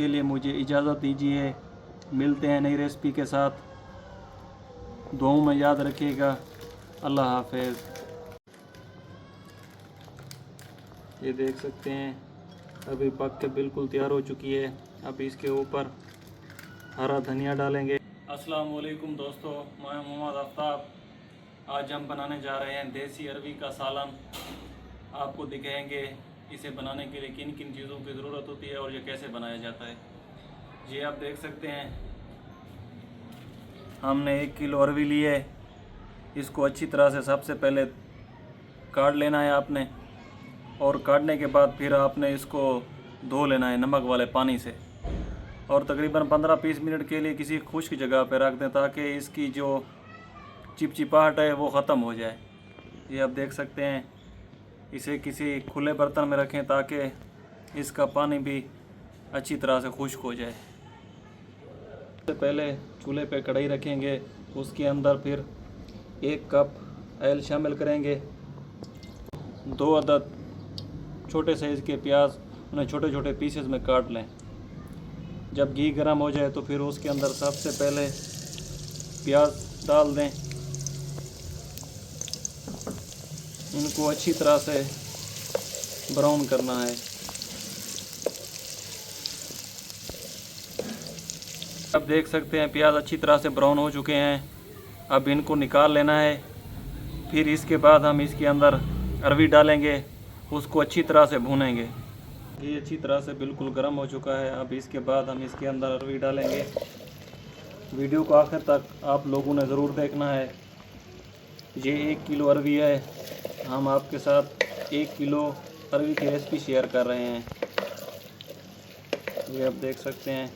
के लिए मुझे इजाज़त दीजिए। मिलते हैं नई रेसिपी के साथ। दुआओं में याद रखिएगा। अल्लाह हाफ़िज़। ये देख सकते हैं अभी पक के बिल्कुल तैयार हो चुकी है। अब इसके ऊपर हरा धनिया डालेंगे। अस्सलाम वालेकुम दोस्तों, मैं मोहम्मद आफ्ताब। आज हम बनाने जा रहे हैं देसी अरवी का सालन। आपको दिखाएंगे इसे बनाने के लिए किन किन चीज़ों की ज़रूरत होती है और ये कैसे बनाया जाता है। ये आप देख सकते हैं हमने 1 किलो अरवी ली है। इसको अच्छी तरह से सबसे पहले काट लेना है आपने, और काटने के बाद फिर आपने इसको धो लेना है नमक वाले पानी से, और तकरीबन 15-20 मिनट के लिए किसी खुश्क जगह पर रख दें ताकि इसकी जो चिपचिपाहट है वो ख़त्म हो जाए। ये आप देख सकते हैं। इसे किसी खुले बर्तन में रखें ताकि इसका पानी भी अच्छी तरह से खुश्क हो जाए। सबसे पहले चूल्हे पे कढ़ाई रखेंगे, उसके अंदर फिर 1 कप ऑयल शामिल करेंगे। 2 अदद छोटे साइज़ के प्याज, उन्हें छोटे छोटे पीसेस में काट लें। जब घी गर्म हो जाए तो फिर उसके अंदर सबसे पहले प्याज डाल दें। इनको अच्छी तरह से ब्राउन करना है। अब देख सकते हैं प्याज अच्छी तरह से ब्राउन हो चुके हैं। अब इनको निकाल लेना है। फिर इसके बाद हम इसके अंदर अरवी डालेंगे, उसको अच्छी तरह से भूनेंगे। ये अच्छी तरह से बिल्कुल गर्म हो चुका है। अब इसके बाद हम इसके अंदर अरवी डालेंगे। वीडियो को आखिर तक आप लोगों ने ज़रूर देखना है। ये 1 किलो अरवी है। हम आपके साथ 1 किलो अरवी की रेसिपी शेयर कर रहे हैं। ये आप देख सकते हैं।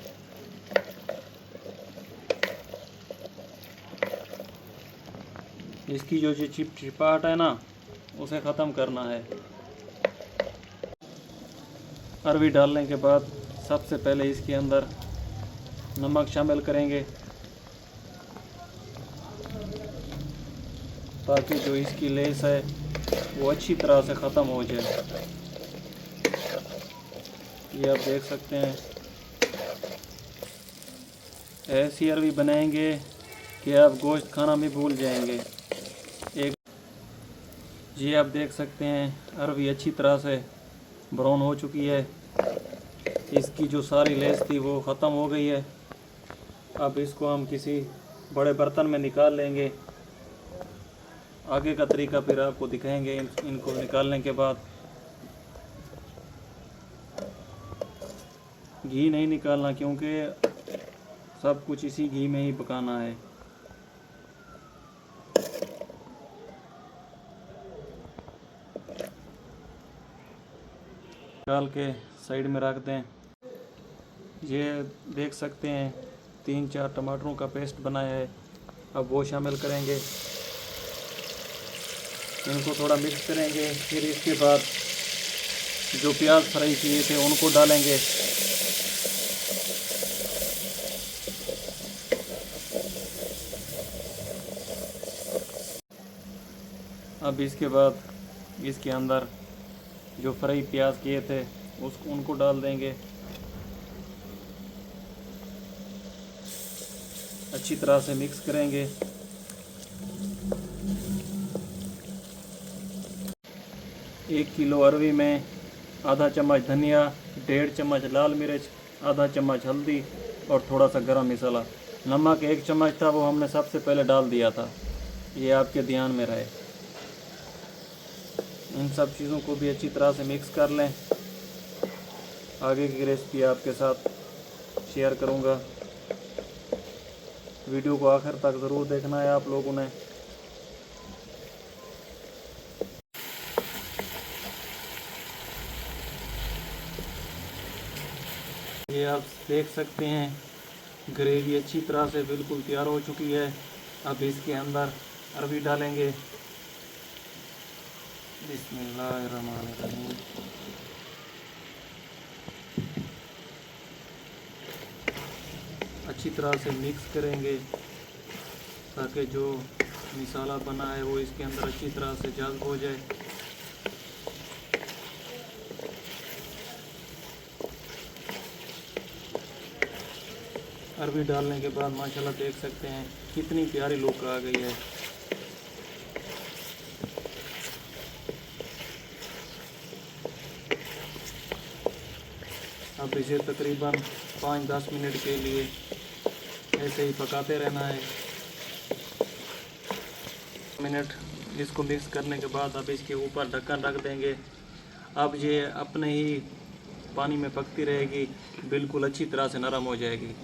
इसकी जो चिपचिपाहट है ना, उसे ख़त्म करना है। अरवी डालने के बाद सबसे पहले इसके अंदर नमक शामिल करेंगे ताकि जो इसकी लेस है वो अच्छी तरह से ख़त्म हो जाए। ये आप देख सकते हैं। ऐसी अरवी बनाएंगे कि आप गोश्त खाना भी भूल जाएंगे। ये आप देख सकते हैं अरवी अच्छी तरह से ब्राउन हो चुकी है। इसकी जो सारी लेस थी वो ख़त्म हो गई है। अब इसको हम किसी बड़े बर्तन में निकाल लेंगे। आगे का तरीका फिर आपको दिखाएंगे। इनको निकालने के बाद घी नहीं निकालना, क्योंकि सब कुछ इसी घी में ही पकाना है। निकाल के साइड में रख दें। ये देख सकते हैं 3-4 टमाटरों का पेस्ट बनाया है। अब वो शामिल करेंगे। इनको थोड़ा मिक्स करेंगे। फिर इसके बाद जो प्याज फ्राई किए थे उनको डालेंगे। अब इसके बाद इसके अंदर जो फ्राई प्याज किए थे उनको डाल देंगे। अच्छी तरह से मिक्स करेंगे। 1 किलो अरवी में आधा चम्मच धनिया, 1.5 चम्मच लाल मिर्च, आधा चम्मच हल्दी और थोड़ा सा गरम मसाला। नमक 1 चम्मच था, वो हमने सबसे पहले डाल दिया था। ये आपके ध्यान में रहे। इन सब चीज़ों को भी अच्छी तरह से मिक्स कर लें। आगे की रेसिपी आपके साथ शेयर करूंगा। वीडियो को आखिर तक ज़रूर देखना है आप लोगों ने। ये आप देख सकते हैं ग्रेवी अच्छी तरह से बिल्कुल तैयार हो चुकी है। अब इसके अंदर अरवी डालेंगे। बिस्मिल्लाहिर्रहमानिर्रहीम। अच्छी तरह से मिक्स करेंगे ताकि जो मसाला बना है वो इसके अंदर अच्छी तरह से जज़्ब हो जाए। अरबी डालने के बाद माशाल्लाह देख सकते हैं कितनी प्यारी लुक आ गई है। अब इसे तकरीबन 5-10 मिनट के लिए ऐसे ही पकाते रहना है। मिनट इसको मिक्स करने के बाद अब इसके ऊपर ढक्कन रख देंगे। अब ये अपने ही पानी में पकती रहेगी, बिल्कुल अच्छी तरह से नरम हो जाएगी।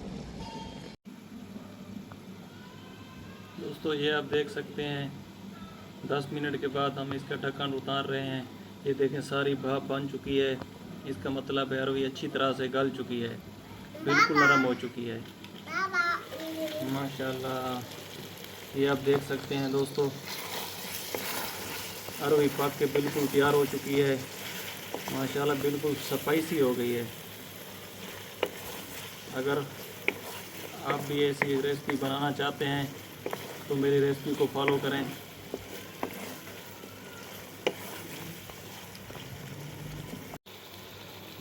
दोस्तों ये आप देख सकते हैं 10 मिनट के बाद हम इसका ढक्कन उतार रहे हैं। ये देखें सारी भाप बन चुकी है, इसका मतलब है अरवी अच्छी तरह से गल चुकी है, बिल्कुल नरम हो चुकी है माशाल्लाह। ये आप देख सकते हैं दोस्तों अरवी पक के बिल्कुल तैयार हो चुकी है माशाल्लाह, बिल्कुल स्पाइसी हो गई है। अगर आप भी ऐसी रेसिपी बनाना चाहते हैं तो मेरी रेसिपी को फॉलो करें।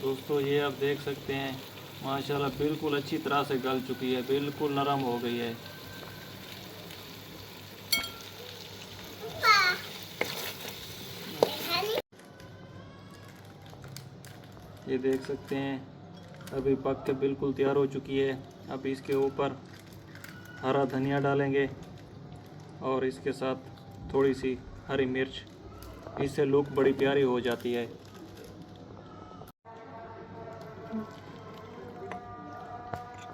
दोस्तों ये आप देख सकते हैं माशाल्लाह बिल्कुल अच्छी तरह से गल चुकी है, बिल्कुल नरम हो गई है। ये देख सकते हैं अभी पक के बिल्कुल तैयार हो चुकी है। अब इसके ऊपर हरा धनिया डालेंगे और इसके साथ थोड़ी सी हरी मिर्च, इससे लुक बड़ी प्यारी हो जाती है।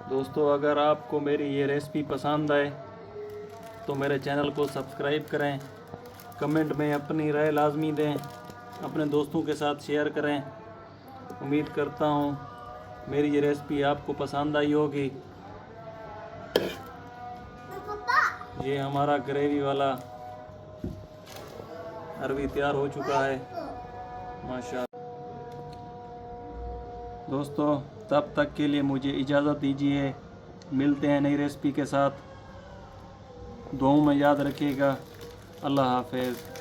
दोस्तों अगर आपको मेरी ये रेसिपी पसंद आए तो मेरे चैनल को सब्सक्राइब करें, कमेंट में अपनी राय लाजमी दें, अपने दोस्तों के साथ शेयर करें। उम्मीद करता हूँ मेरी ये रेसिपी आपको पसंद आई होगी। ये हमारा ग्रेवी वाला अरवी तैयार हो चुका है माशाल्लाह। दोस्तों तब तक के लिए मुझे इजाज़त दीजिए, मिलते हैं नई रेसिपी के साथ। दुआओं में याद रखिएगा। अल्लाह हाफ़िज़।